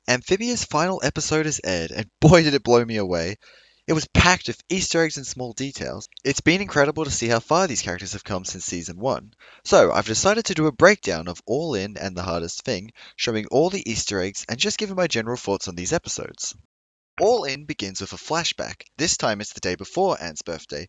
Amphibia's final episode has aired, and boy did it blow me away. It was packed with Easter eggs and small details. It's been incredible to see how far these characters have come since season 1. So, I've decided to do a breakdown of All In and The Hardest Thing, showing all the Easter eggs and just giving my general thoughts on these episodes. All In begins with a flashback. This time it's the day before Anne's birthday.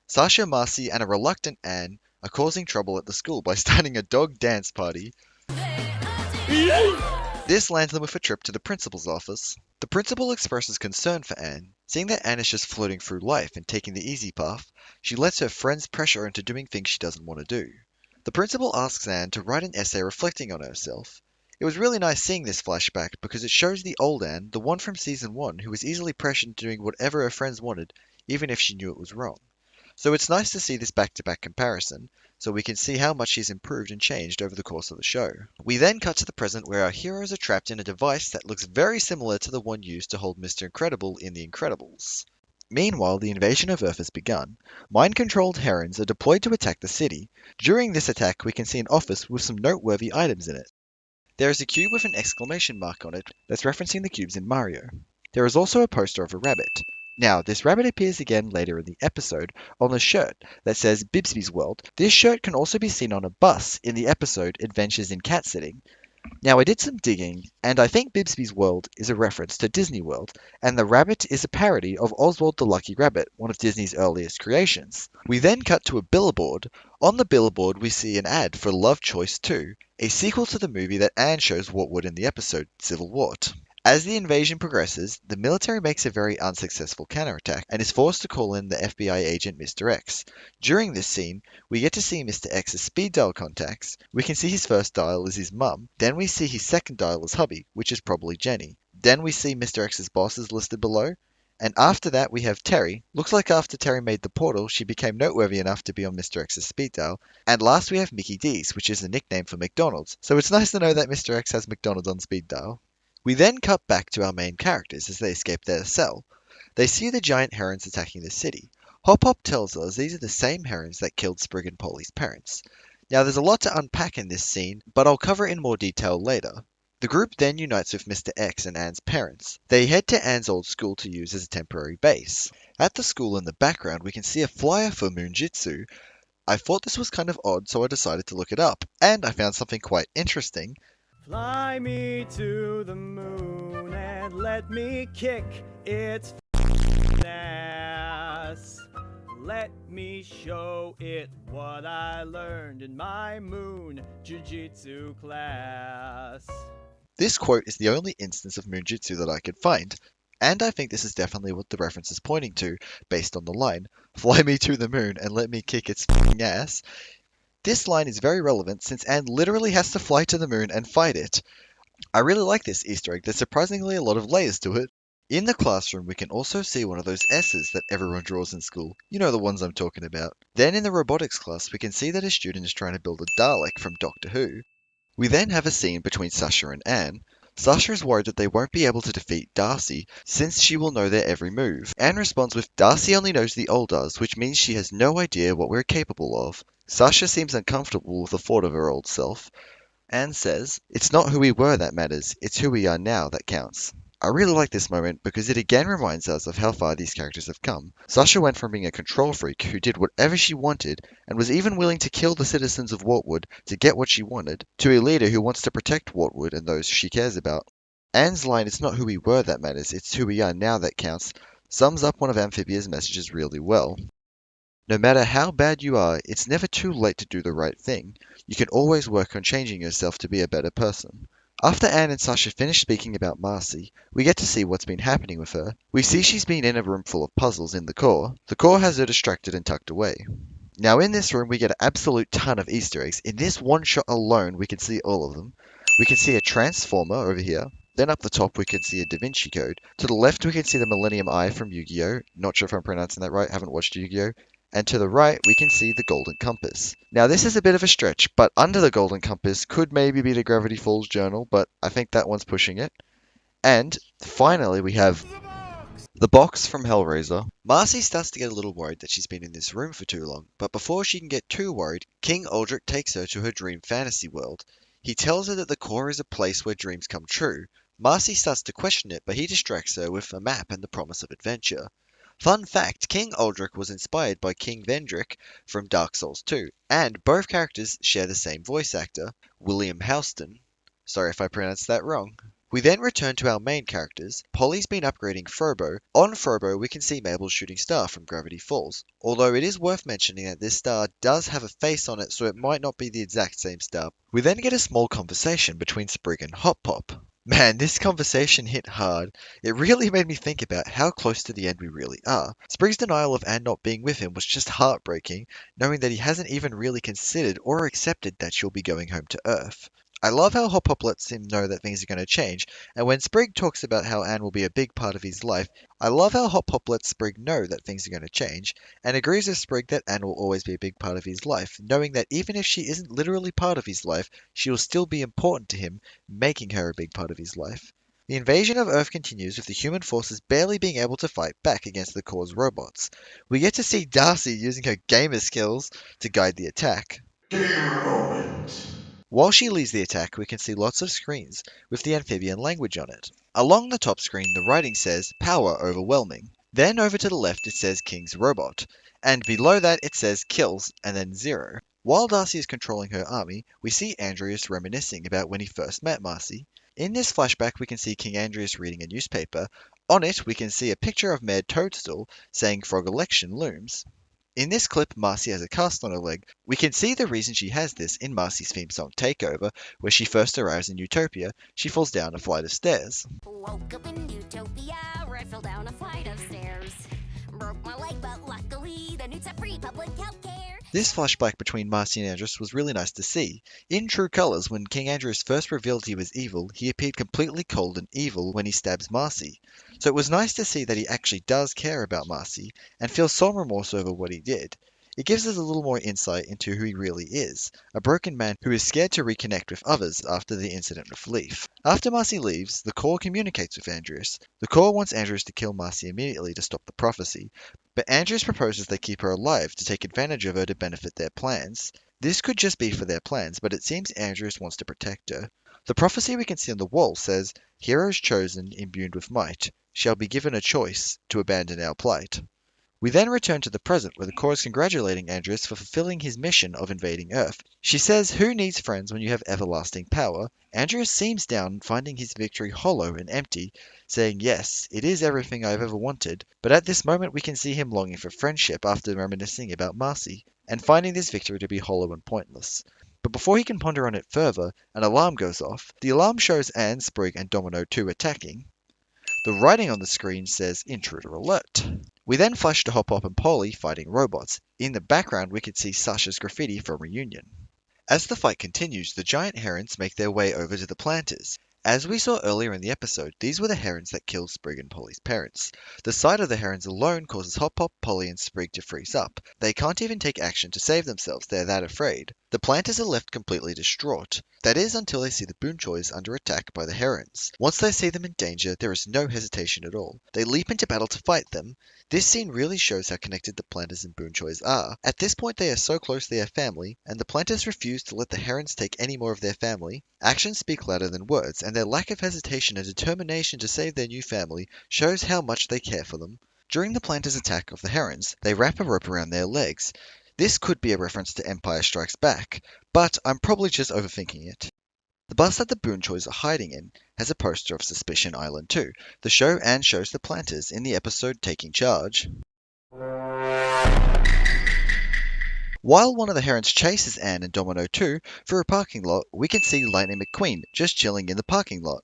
Sasha, Marcy, and a reluctant Anne are causing trouble at the school by starting a dog dance party. This lands them with a trip to the principal's office. The principal expresses concern for Anne. Seeing that Anne is just floating through life and taking the easy path, she lets her friends pressure her into doing things she doesn't want to do. The principal asks Anne to write an essay reflecting on herself. It was really nice seeing this flashback because it shows the old Anne, the one from season 1, who was easily pressured into doing whatever her friends wanted, even if she knew it was wrong. So it's nice to see this back-to-back comparison, so we can see how much she's improved and changed over the course of the show. We then cut to the present where our heroes are trapped in a device that looks very similar to the one used to hold Mr. Incredible in The Incredibles. Meanwhile, the invasion of Earth has begun. Mind-controlled herons are deployed to attack the city. During this attack, we can see an office with some noteworthy items in it. There is a cube with an exclamation mark on it that's referencing the cubes in Mario. There is also a poster of a rabbit. Now, this rabbit appears again later in the episode on a shirt that says Bibsby's World. This shirt can also be seen on a bus in the episode Adventures in Cat Sitting. Now, I did some digging, and I think Bibsby's World is a reference to Disney World, and the rabbit is a parody of Oswald the Lucky Rabbit, one of Disney's earliest creations. We then cut to a billboard. On the billboard, we see an ad for Love Choice 2, a sequel to the movie that Anne shows Wartwood in the episode Civil War. As the invasion progresses, the military makes a very unsuccessful counterattack and is forced to call in the FBI agent Mr. X. During this scene, we get to see Mr. X's speed dial contacts. We can see his first dial is his mum, then we see his second dial as hubby, which is probably Jenny. Then we see Mr. X's bosses listed below, and after that we have Terry. Looks like after Terry made the portal, she became noteworthy enough to be on Mr. X's speed dial. And last we have Mickey D's, which is a nickname for McDonald's. So it's nice to know that Mr. X has McDonald's on speed dial. We then cut back to our main characters as they escape their cell. They see the giant herons attacking the city. Hop Hop tells us these are the same herons that killed Sprig and Polly's parents. Now there's a lot to unpack in this scene, but I'll cover it in more detail later. The group then unites with Mr. X and Anne's parents. They head to Anne's old school to use as a temporary base. At the school in the background we can see a flyer for Moonjitsu. I thought this was kind of odd, so I decided to look it up, and I found something quite interesting. Fly me to the moon and let me kick its ass. Let me show it what I learned in my moon jiu-jitsu class. This quote is the only instance of Moonjitsu that I could find, and I think this is definitely what the reference is pointing to, based on the line, "Fly me to the moon and let me kick its f***ing ass." This line is very relevant since Anne literally has to fly to the moon and fight it. I really like this Easter egg, there's surprisingly a lot of layers to it. In the classroom we can also see one of those S's that everyone draws in school. You know the ones I'm talking about. Then in the robotics class we can see that a student is trying to build a Dalek from Doctor Who. We then have a scene between Sasha and Anne. Sasha is worried that they won't be able to defeat Darcy, since she will know their every move. Anne responds with, "Darcy only knows the old us," which means she has no idea what we're capable of. Sasha seems uncomfortable with the thought of her old self. Anne says, "It's not who we were that matters, it's who we are now that counts." I really like this moment because it again reminds us of how far these characters have come. Sasha went from being a control freak who did whatever she wanted and was even willing to kill the citizens of Wartwood to get what she wanted, to a leader who wants to protect Wartwood and those she cares about. Anne's line, "It's not who we were that matters, it's who we are now that counts," sums up one of Amphibia's messages really well. No matter how bad you are, it's never too late to do the right thing. You can always work on changing yourself to be a better person. After Anne and Sasha finish speaking about Marcy, we get to see what's been happening with her. We see she's been in a room full of puzzles in the core. The core has her distracted and tucked away. Now in this room we get an absolute ton of Easter eggs. In this one shot alone we can see all of them. We can see a transformer over here. Then up the top we can see a Da Vinci Code. To the left we can see the Millennium Eye from Yu-Gi-Oh! Not sure if I'm pronouncing that right, haven't watched Yu-Gi-Oh! And to the right we can see the Golden Compass. Now this is a bit of a stretch, but under the Golden Compass could maybe be the Gravity Falls Journal, but I think that one's pushing it. And finally we have the box from Hellraiser. Marcy starts to get a little worried that she's been in this room for too long, but before she can get too worried, King Aldrich takes her to her dream fantasy world. He tells her that the core is a place where dreams come true. Marcy starts to question it, but he distracts her with a map and the promise of adventure. Fun fact, King Aldrich was inspired by King Vendrick from Dark Souls 2, and both characters share the same voice actor, William Houston. Sorry if I pronounced that wrong. We then return to our main characters. Polly's been upgrading Frobo. On Frobo, we can see Mabel's shooting star from Gravity Falls, although it is worth mentioning that this star does have a face on it, so it might not be the exact same star. We then get a small conversation between Sprig and Hop Pop. Man, this conversation hit hard. It really made me think about how close to the end we really are. Sprig's denial of Anne not being with him was just heartbreaking, knowing that he hasn't even really considered or accepted that she'll be going home to Earth. I love how Hop Pop lets him know that things are going to change, and when Sprig talks about how Anne will be a big part of his life, I love how Hop Pop lets Sprig know that things are going to change, and agrees with Sprig that Anne will always be a big part of his life, knowing that even if she isn't literally part of his life, she will still be important to him, making her a big part of his life. The invasion of Earth continues with the human forces barely being able to fight back against the Core's robots. We get to see Darcy using her gamer skills to guide the attack. Gamer moment. While she leads the attack, we can see lots of screens with the amphibian language on it. Along the top screen, the writing says "Power Overwhelming." Then over to the left, it says King's Robot. And below that, it says Kills and then 0. While Darcy is controlling her army, we see Andrias reminiscing about when he first met Marcy. In this flashback, we can see King Andrias reading a newspaper. On it, we can see a picture of Mayor Toadstool saying Frog Election looms. In this clip, Marcy has a cast on her leg. We can see the reason she has this in Marcy's theme song Takeover, where she first arrives in Utopia. She falls down a flight of stairs. Woke up in Utopia, where I fell down a flight of stairs. Broke my leg, but luckily the newts have free public healthcare. This flashback between Marcy and Andrias was really nice to see. In true colours, when King Andrias first revealed he was evil, he appeared completely cold and evil when he stabs Marcy. So it was nice to see that he actually does care about Marcy, and feels some remorse over what he did. It gives us a little more insight into who he really is, a broken man who is scared to reconnect with others after the incident with Leif. After Marcy leaves, the Core communicates with Andrias. The Core wants Andrias to kill Marcy immediately to stop the prophecy, but Andrias proposes they keep her alive to take advantage of her to benefit their plans. This could just be for their plans, but it seems Andrias wants to protect her. The prophecy we can see on the wall says, "Heroes chosen, imbued with might, shall be given a choice to abandon our plight." We then return to the present, where the Core is congratulating Andrias for fulfilling his mission of invading Earth. She says, "Who needs friends when you have everlasting power?" Andrias seems down, finding his victory hollow and empty, saying, "Yes, it is everything I've ever wanted," but at this moment we can see him longing for friendship after reminiscing about Marcy, and finding this victory to be hollow and pointless. But before he can ponder on it further, an alarm goes off. The alarm shows Anne, Sprig, and Domino 2 attacking. The writing on the screen says "Intruder Alert." We then flash to Hop Hop and Polly fighting robots. In the background, we can see Sasha's graffiti from Reunion. As the fight continues, the giant herons make their way over to the planters. As we saw earlier in the episode, these were the herons that killed Sprig and Polly's parents. The sight of the herons alone causes Hop Hop, Polly, and Sprig to freeze up. They can't even take action to save themselves, they're that afraid. The planters are left completely distraught. That is until they see the Boonchoys under attack by the herons. Once they see them in danger, there is no hesitation at all. They leap into battle to fight them. This scene really shows how connected the planters and Boonchoys are. At this point they are so close they are family, and the planters refuse to let the herons take any more of their family. Actions speak louder than words, and their lack of hesitation and determination to save their new family shows how much they care for them. During the planters' attack of the herons, they wrap a rope around their legs. This could be a reference to Empire Strikes Back, but I'm probably just overthinking it. The bus that the Boonchoys are hiding in has a poster of Suspicion Island too, the show Anne shows the planters in the episode Taking Charge. While one of the herons chases Anne and Domino 2 through a parking lot, we can see Lightning McQueen just chilling in the parking lot.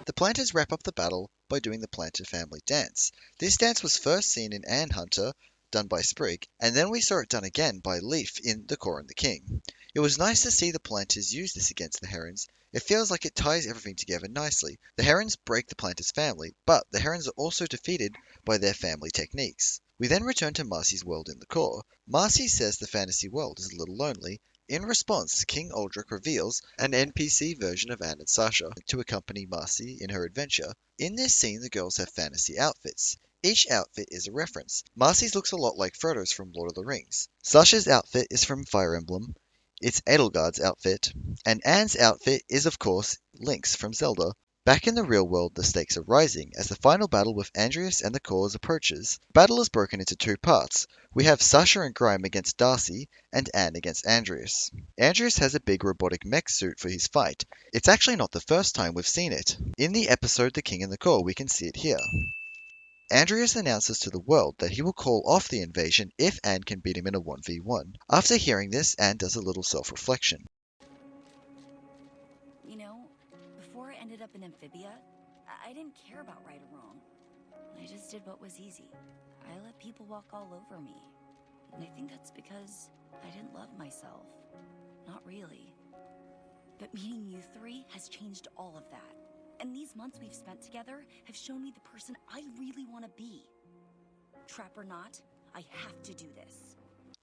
The planters wrap up the battle by doing the Planter family dance. This dance was first seen in Anne Hunter, done by Sprig, and then we saw it done again by Leif in The Core and the King. It was nice to see the planters use this against the herons. It feels like it ties everything together nicely. The herons break the planters' family, but the herons are also defeated by their family techniques. We then return to Marcy's world in the Core. Marcy says the fantasy world is a little lonely. In response, King Aldrich reveals an NPC version of Anne and Sasha to accompany Marcy in her adventure. In this scene, the girls have fantasy outfits. Each outfit is a reference. Marcy's looks a lot like Frodo's from Lord of the Rings. Sasha's outfit is from Fire Emblem. It's Edelgard's outfit. And Anne's outfit is, of course, Link's from Zelda. Back in the real world, the stakes are rising as the final battle with Andrias and the cause approaches. The battle is broken into two parts. We have Sasha and Grime against Darcy, and Anne against Andrias. Andrias has a big robotic mech suit for his fight. It's actually not the first time we've seen it. In the episode The King and the Core, we can see it here. Andrias announces to the world that he will call off the invasion if Anne can beat him in a 1v1. After hearing this, Anne does a little self-reflection. You know, before I ended up in Amphibia, I didn't care about right or wrong. I just did what was easy. I let people walk all over me. And I think that's because I didn't love myself. Not really. But meeting you three has changed all of that. And these months we've spent together have shown me the person I really want to be. Trap or not, I have to do this.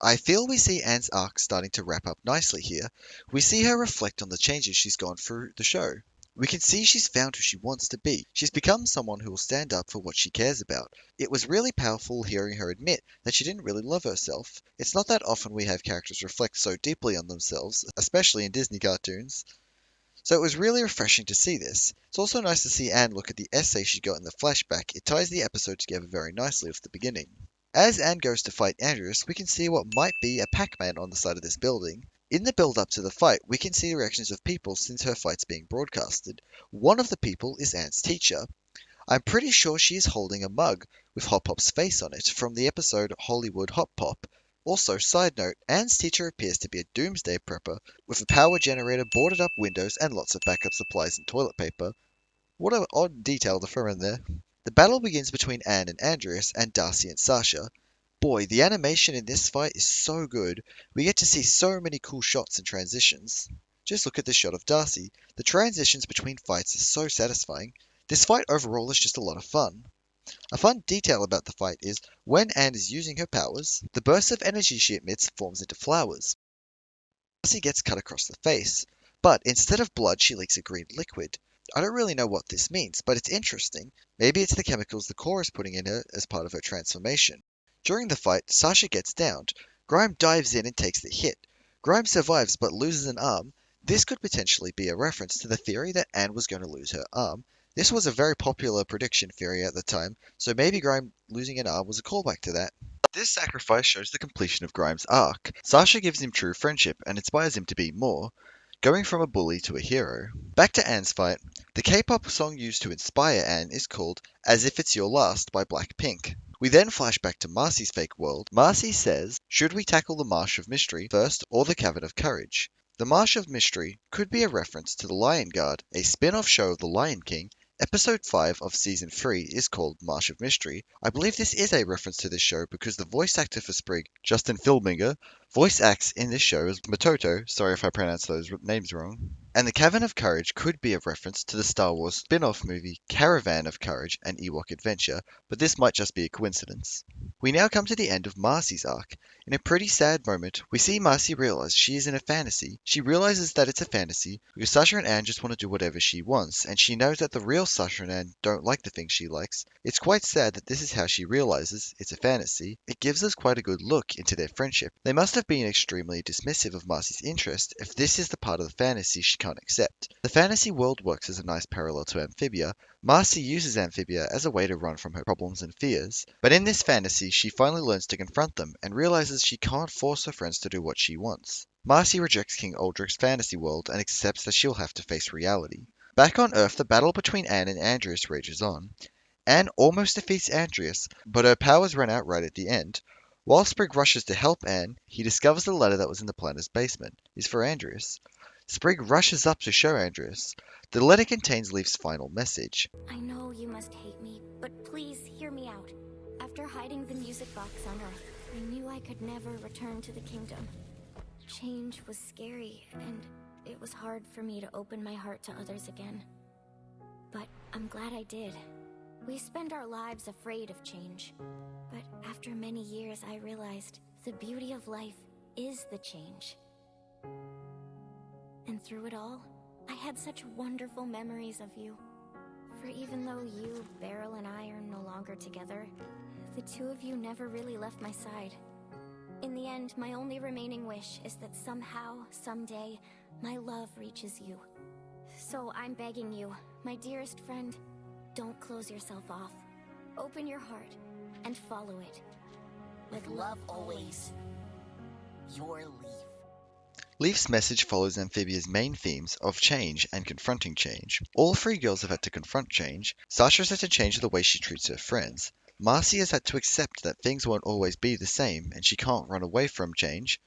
I feel we see Anne's arc starting to wrap up nicely here. We see her reflect on the changes she's gone through the show. We can see she's found who she wants to be. She's become someone who will stand up for what she cares about. It was really powerful hearing her admit that she didn't really love herself. It's not that often we have characters reflect so deeply on themselves, especially in Disney cartoons. So it was really refreshing to see this. It's also nice to see Anne look at the essay she got in the flashback. It ties the episode together very nicely with the beginning. As Anne goes to fight Andrias, we can see what might be a Pac-Man on the side of this building. In the build-up to the fight, we can see the reactions of people since her fight's being broadcasted. One of the people is Anne's teacher. I'm pretty sure she is holding a mug with Hop Pop's face on it from the episode Hollywood Hop Pop. Also, side note, Anne's teacher appears to be a doomsday prepper with a power generator, boarded up windows, and lots of backup supplies and toilet paper. What an odd detail to throw in there. The battle begins between Anne and Andrias and Darcy and Sasha. Boy, the animation in this fight is so good. We get to see so many cool shots and transitions. Just look at this shot of Darcy. The transitions between fights is so satisfying. This fight overall is just a lot of fun. A fun detail about the fight is when Anne is using her powers, the burst of energy she emits forms into flowers. Darcy gets cut across the face, but instead of blood she leaks a green liquid. I don't really know what this means, but it's interesting. Maybe it's the chemicals the core is putting in her as part of her transformation. During the fight, Sasha gets downed. Grime dives in and takes the hit. Grime survives but loses an arm. This could potentially be a reference to the theory that Anne was going to lose her arm. This was a very popular prediction theory at the time, so maybe Grime losing an arm was a callback to that. This sacrifice shows the completion of Grime's arc. Sasha gives him true friendship and inspires him to be more, going from a bully to a hero. Back to Anne's fight. The K-pop song used to inspire Anne is called As If It's Your Last by Blackpink. We then flash back to Marcy's fake world. Marcy says, should we tackle the Marsh of Mystery first or the Cavern of Courage? The Marsh of Mystery could be a reference to The Lion Guard, a spin-off show of The Lion King. Episode 5 of Season 3 is called Marsh of Mystery. I believe this is a reference to this show because the voice actor for Sprig, Justin Filminger, voice acts in this show as Matoto, sorry if I pronounced those names wrong. And the Cavern of Courage could be a reference to the Star Wars spin-off movie Caravan of Courage and Ewok Adventure, but this might just be a coincidence. We now come to the end of Marcy's arc. In a pretty sad moment, we see Marcy realize she is in a fantasy. She realizes that it's a fantasy because Sasha and Anne just want to do whatever she wants, and she knows that the real Sasha and Anne don't like the things she likes. It's quite sad that this is how she realizes it's a fantasy. It gives us quite a good look into their friendship. They must have been extremely dismissive of Marcy's interest if this is the part of the fantasy she can't accept. The fantasy world works as a nice parallel to Amphibia. Marcy uses Amphibia as a way to run from her problems and fears, but in this fantasy she finally learns to confront them and realizes she can't force her friends to do what she wants. Marcy rejects King Aldrich's fantasy world and accepts that she'll have to face reality. Back on Earth, the battle between Anne and Andrias rages on. Anne almost defeats Andrias, but her powers run out right at the end. While Sprig rushes to help Anne, he discovers the letter that was in the planner's basement is for Andrias. Sprig rushes up to show Andrias. The letter contains Leif's final message. I know you must hate me, but please hear me out. After hiding the music box on Earth, I knew I could never return to the kingdom. Change was scary, and it was hard for me to open my heart to others again. But I'm glad I did. We spend our lives afraid of change. But after many years, I realized the beauty of life is the change. And through it all, I had such wonderful memories of you. For even though you, Beryl, and I are no longer together, the two of you never really left my side. In the end, my only remaining wish is that somehow, someday, my love reaches you. So I'm begging you, my dearest friend, don't close yourself off. Open your heart and follow it. With love always, your Leif. Leif's message follows Amphibia's main themes of change and confronting change. All three girls have had to confront change. Sasha has had to change the way she treats her friends. Marcy has had to accept that things won't always be the same and she can't run away from change.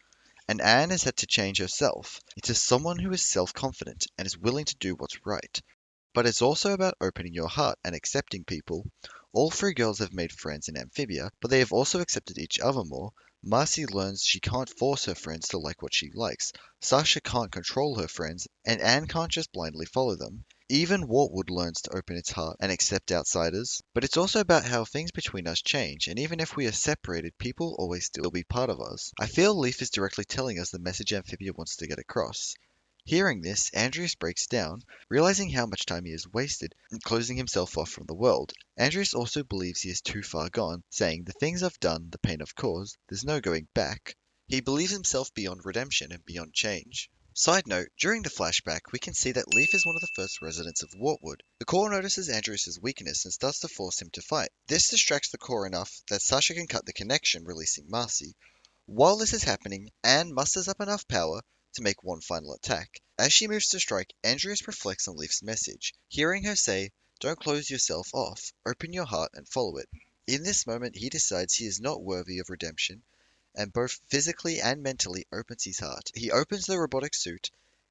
And Anne has had to change herself into someone who is self-confident and is willing to do what's right. But it's also about opening your heart and accepting people. All three girls have made friends in Amphibia, but they have also accepted each other more. Marcy learns she can't force her friends to like what she likes. Sasha can't control her friends, and Anne can't just blindly follow them. Even Wartwood learns to open its heart and accept outsiders. But it's also about how things between us change, and even if we are separated, people always still be part of us. I feel Leif is directly telling us the message Amphibia wants to get across. Hearing this, Andrias breaks down, realizing how much time he has wasted and closing himself off from the world. Andrias also believes he is too far gone, saying, "The things I've done, the pain I've caused, there's no going back." He believes himself beyond redemption and beyond change. Side note, during the flashback, we can see that Leif is one of the first residents of Wartwood. The Corps notices Andrias' weakness and starts to force him to fight. This distracts the Corps enough that Sasha can cut the connection, releasing Marcy. While this is happening, Anne musters up enough power to make one final attack. As she moves to strike, Andrias reflects on Leif's message, hearing her say, "Don't close yourself off, open your heart and follow it." In this moment, he decides he is not worthy of redemption, and both physically and mentally opens his heart. He opens the robotic suit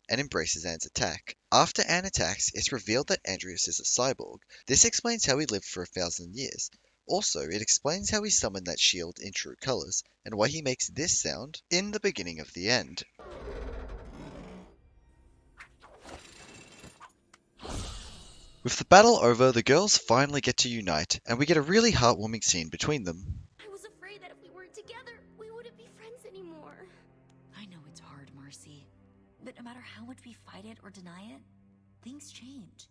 and embraces Anne's attack. After Anne attacks, it's revealed that Andrias is a cyborg. This explains how he lived for 1,000 years. Also, it explains how he summoned that shield in true colors, and why he makes this sound in the beginning of the end. With the battle over, the girls finally get to unite, and we get a really heartwarming scene between them. I was afraid that if we weren't together, we wouldn't be friends anymore. I know it's hard, Marcy. But no matter how much we fight it or deny it, things change.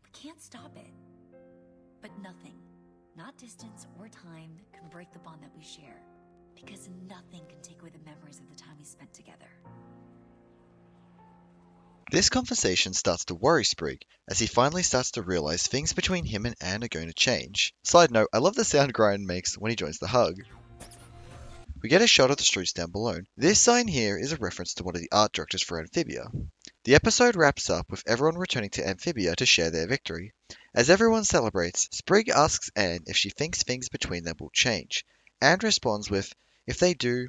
We can't stop it. But nothing, not distance or time, can break the bond that we share. Because nothing can take away the memories of the time we spent together. This conversation starts to worry Sprig, as he finally starts to realize things between him and Anne are going to change. Side note, I love the sound Grind makes when he joins the hug. We get a shot of the streets down below. This sign here is a reference to one of the art directors for Amphibia. The episode wraps up with everyone returning to Amphibia to share their victory. As everyone celebrates, Sprig asks Anne if she thinks things between them will change. Anne responds with, "If they do,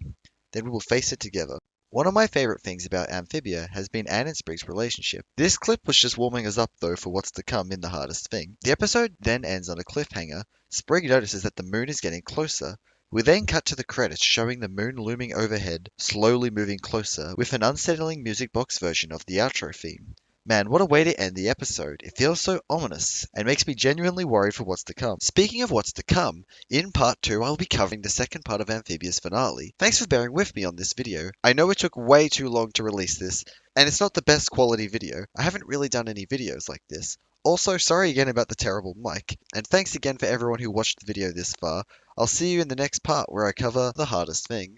then we will face it together." One of my favorite things about Amphibia has been Anne and Sprig's relationship. This clip was just warming us up though for what's to come in The Hardest Thing. The episode then ends on a cliffhanger. Sprig notices that the moon is getting closer. We then cut to the credits showing the moon looming overhead, slowly moving closer, with an unsettling music box version of the outro theme. Man, what a way to end the episode. It feels so ominous and makes me genuinely worried for what's to come. Speaking of what's to come, in part 2 I'll be covering the second part of Amphibia's finale. Thanks for bearing with me on this video. I know it took way too long to release this, and it's not the best quality video. I haven't really done any videos like this. Also, sorry again about the terrible mic, and thanks again for everyone who watched the video this far. I'll see you in the next part where I cover The Hardest Thing.